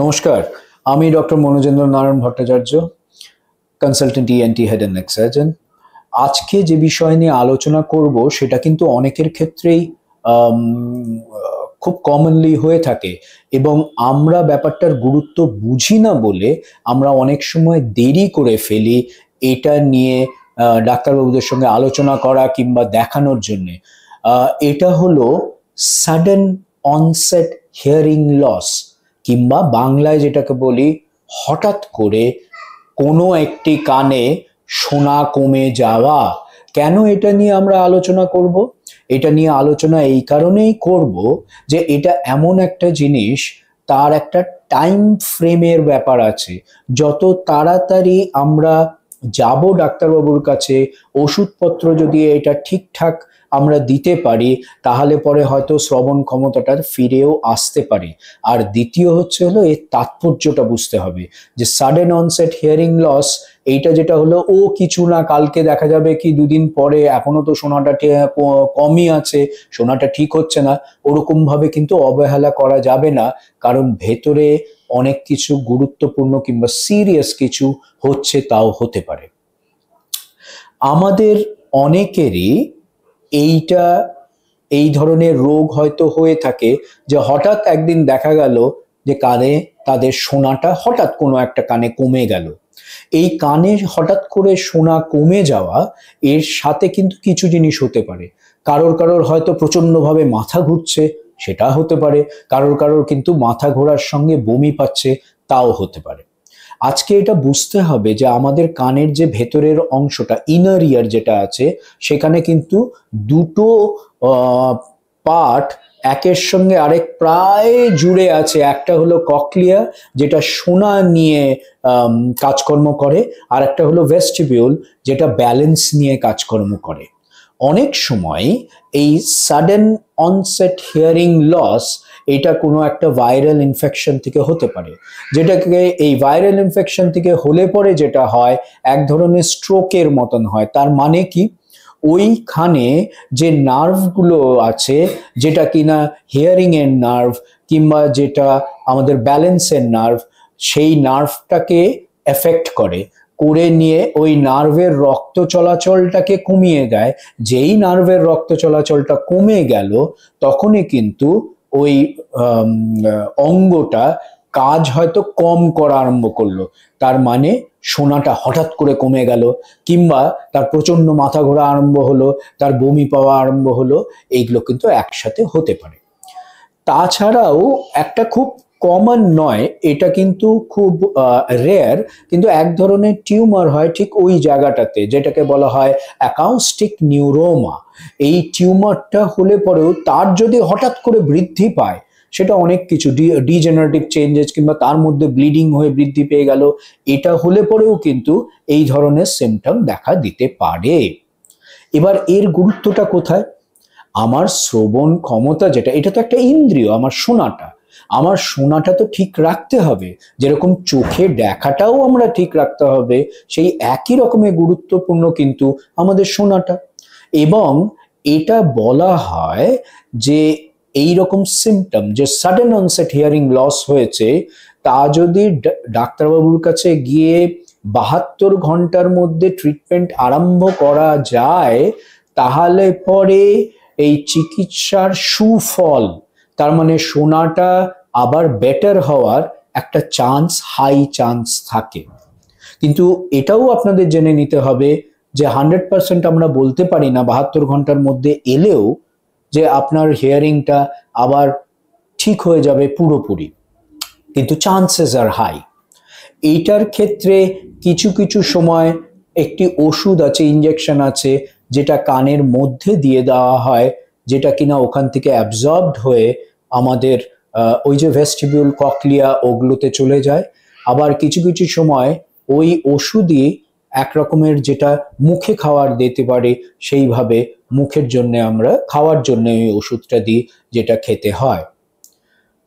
নমস্কার, আমি doctor Manojendra Narayan Bhattacharya, consultant ENT head and neck surgeon. আজকে যে বিষয় নিয়ে আলোচনা করব সেটা কিন্তু অনেকের ক্ষেত্রেই খুব কমনলি হয়ে থাকে এবং আমরা ব্যাপারটার গুরুত্ব বুঝি না বলে আমরা অনেক সময় দেরি করে ফেলি এটা নিয়ে ডাক্তারবাবুদের সঙ্গে আলোচনা করা কিংবা দেখানোর জন্যে। এটা হলো সাডেন অনসেট হিয়ারিং লস, কিংবা বাংলায় যেটাকে বলি হঠাৎ করে কোনো একটি কানে শোনা কমে যাওয়া। কেন এটা নিয়ে আমরা আলোচনা করব? এটা নিয়ে আলোচনা এই কারণেই করব যে এটা এমন একটা জিনিস, তার একটা টাইম ফ্রেমের ব্যাপার আছে। যত তাড়াতাড়ি আমরা যাব ডাক্তারবাবুর কাছে, ওষুধপত্র যদি এটা ঠিকঠাক আমরা দিতে পারি, তাহলে পরে হয়তো শ্রবণ ক্ষমতাটা ফিরেও আসতে পারে। আর দ্বিতীয় হলো এর তাৎপর্যটা বুঝতে হবে যে সাডেন অনসেট হিয়ারিং লস, এইটা যেটা হলো ও কিছু না, কালকে দেখা যাবে কি দুদিন পরে এখনো তো শোনাটা কমই আছে, শোনাটা ঠিক হচ্ছে না, ওরকম ভাবে কিন্তু অবহেলা করা যাবে না। কারণ ভেতরে অনেক কিছু গুরুত্বপূর্ণ কিংবা সিরিয়াস কিছু হচ্ছে, তাও হতে পারে। আমাদের অনেকেরই এই ধরনের রোগ হয়তো হয়ে থাকে যে হঠাৎ একদিন দেখা গেল যে কানে তাদের শোনাটা হঠাৎ কোনো একটা কানে কমে গেল। এই কানে হঠাৎ করে শোনা কমে যাওয়া, এর সাথে কিন্তু কিছু জিনিস হতে পারে। কারোর হয়তো প্রচন্ডভাবে মাথা ঘুরছে, সেটা হতে পারে। কারোর কিন্তু মাথা ঘোরার সঙ্গে বমি পাচ্ছে, তাও হতে পারে। আজকে এটা বুঝতে হবে যে আমাদের কানের যে ভেতরের অংশটা, ইনার ইয়ার যেটা আছে, সেখানে কিন্তু দুটো পার্ট একের সঙ্গে আরেক প্রায় জুড়ে আছে। একটা হলো ককলিয়া, যেটা শোনা নিয়ে কাজকর্ম করে, আর একটা হলো ভেস্টিবিউল, যেটা ব্যালেন্স নিয়ে কাজকর্ম করে। অনেক সময় এই সাডেন অনসেট হিয়ারিং লস, এটা কোনো একটা ভাইরাল ইনফেকশন থেকে হতে পারে, যেটাকে এই ভাইরাল ইনফেকশন থেকে হলে পরে যেটা হয় এক ধরনের স্ট্রোকের মতন হয়। তার মানে কি, ওইখানে যে নার্ভগুলো আছে, যেটা কিনা হিয়ারিং এর নার্ভ কিংবা যেটা আমাদের ব্যালেন্সের নার্ভ, সেই নার্ভটাকে এফেক্ট করে নিয়ে ওই নার্ভের রক্ত চলাচলটাকে কমিয়ে দেয়। যেই নার্ভের রক্ত চলাচলটা কমে গেল, তখনই কিন্তু ওই অঙ্গটা কাজ হয়তো কম করা আরম্ভ করলো। তার মানে শোনাটা হঠাৎ করে কমে গেল, কিংবা তার প্রচন্ড মাথা ঘোরা আরম্ভ হলো, তার বমি পাওয়া আরম্ভ হলো। এইগুলো কিন্তু একসাথে হতে পারে। তাছাড়াও একটা খুব কমন নয়, এটা কিন্তু খুব রেয়ার, কিন্তু এক ধরনের টিউমার হয় ঠিক ওই জায়গাটাতে, যেটাকে বলা হয় অ্যাকাউস্টিক নিউরোমা। এই টিউমারটা হলে পরেও তার যদি হঠাৎ করে বৃদ্ধি পায়, সেটা অনেক কিছু ডিজেনারেটিভ চেঞ্জেস কিংবা তার মধ্যে ব্লিডিং হয়ে বৃদ্ধি পেয়ে গেল, এটা হলে পরেও কিন্তু এই ধরনের সিমটম দেখা দিতে পারে। এবার এর গুরুত্বটা কোথায়? আমার শ্রবণ ক্ষমতা যেটা, এটা তো একটা ইন্দ্রিয়, আমার শোনাটা তো ঠিক রাখতে হবে। যেরকম চোখে দেখাটাও আমরা ঠিক রাখতে হবে, সেই একই রকমের গুরুত্বপূর্ণ কিন্তু আমাদের শোনাটা। এবং এটা বলা হয় যে এই রকম সিমটম, যে সাডেন অনসেট হিয়ারিং লস হয়েছে, তা যদি ডাক্তারবাবুর কাছে গিয়ে 72 ঘন্টার মধ্যে ট্রিটমেন্ট আরম্ভ করা যায়, তাহলে পরে এই চিকিৎসার সুফল, তার মানে শোনাটা আবার বেটার হওয়ার একটা হাই চান্স থাকে। কিন্তু এটাও আপনাদের জেনে নিতে হবে যে 100% আমরা বলতে পারি না 72 ঘন্টার মধ্যে এলেও যে আপনার হিয়ারিংটা আবার ঠিক হয়ে যাবে পুরোপুরি, কিন্তু চান্সেস আর হাই। এইটার ক্ষেত্রে কিছু সময় একটি ওষুধ আছে, ইনজেকশন আছে, যেটা কানের মধ্যে দিয়ে দেওয়া হয়, যেটা কিনা ওখান থেকে অ্যাবজর্বড হয়ে আমাদের ওই যে ভেস্টিবিউল, ককলিয়া, ওগুলোতে চলে যায়। আবার কিছু সময় ওই ওষুধই এক রকমের যেটা মুখে খাওয়ার দিতে পারে, সেইভাবে মুখের জন্য আমরা খাওয়ার জন্য ওই ওষুধটা দিই, যেটা খেতে হয়।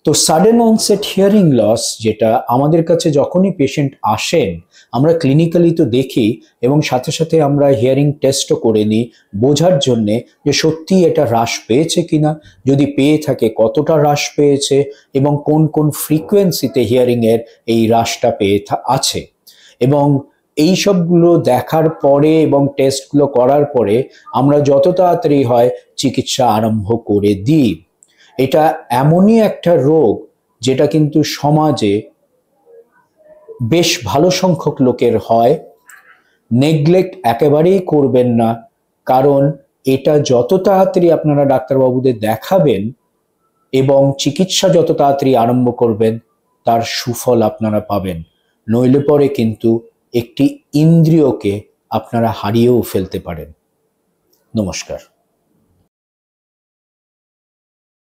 তো সাডেন অনসেট হিয়ারিং লস, যেটা আমাদের কাছে যখনই পেশেন্ট আসেন আমরা ক্লিনিক্যালি তো দেখি এবং সাথে সাথে আমরা হিয়ারিং টেস্টও করে নিই বোঝার জন্যে যে সত্যি এটা হ্রাস পেয়েছে কিনা, যদি পেয়ে থাকে কতটা হ্রাস পেয়েছে এবং কোন কোন ফ্রিকোয়েন্সিতে হিয়ারিংয়ের এই হ্রাসটা আছে। এবং এই সবগুলো দেখার পরে এবং টেস্টগুলো করার পরে আমরা যত তাড়াতাড়ি হয় চিকিৎসা আরম্ভ করে দিই। এটা এমনই একটা রোগ যেটা কিন্তু সমাজে বেশ ভালো সংখ্যক লোকের হয়। নেগলেক্ট একেবারেই করবেন না, কারণ এটা যত তাড়াতাড়ি আপনারা ডাক্তারবাবুদের দেখাবেন এবং চিকিৎসা যত তাড়াতাড়ি আরম্ভ করবেন তার সুফল আপনারা পাবেন। নইলে পরে কিন্তু একটি ইন্দ্রিয়কে আপনারা হারিয়েও ফেলতে পারেন। নমস্কার।